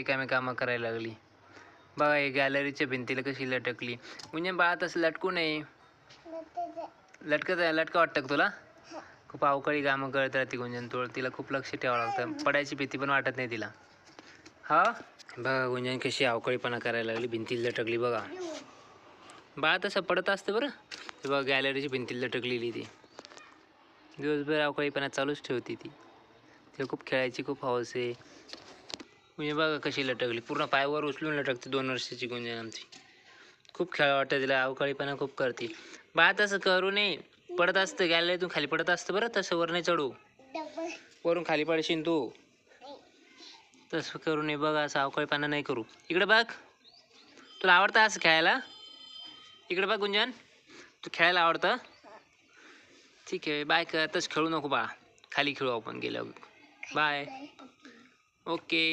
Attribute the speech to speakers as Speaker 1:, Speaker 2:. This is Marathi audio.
Speaker 1: रिकामी कामं करायला लागली. बघा हे गॅलरीच्या भिंतीला कशी लटकली. म्हणजे बाळा तसं लटकू नये. लटका वाटतं का तुला? खूप अवकाळी कामं करत राहते गुंजन. तिला खूप लक्ष ठेवावं लागतं. पडायची भीती पण वाटत नाही तिला. हा बघा गुंजन कशी अवकाळीपणा करायला लागली. भिंतीला लटकली बघा. बाळा तसं पडत असतं बरं. ते बघा गॅलरीची भिंतीला लटकलेली ती. दिवसभर अवकाळीपणा चालूच ठेवते ती. तिला खूप खेळायची खूप हौस आहे. म्हणजे बघा कशी लटकली. पूर्ण पायावर उचलून लटकते 2 वर्षाची गुंजन आमची. खूप खेळ वाटतं तिला. अवकाळीपणा खूप करते. बाळा तसं करू नये. पडत असतं गॅलरीतून खाली पडत असतं बरं. तसं वर नाही चढू. वरून खाली पडशील तू. तसं करू नये. बघा असं अवकाळीपणा नाही करू. इकडे बघ. तुला आवडतं असं खेळायला? इकडे बघ गुंजन. तू खेळायला आवडतं? ठीक आहे बाय कर. तसं खेळू नको बाळा. खाली खेळू आपण गेल्यावर. बाय. ओके.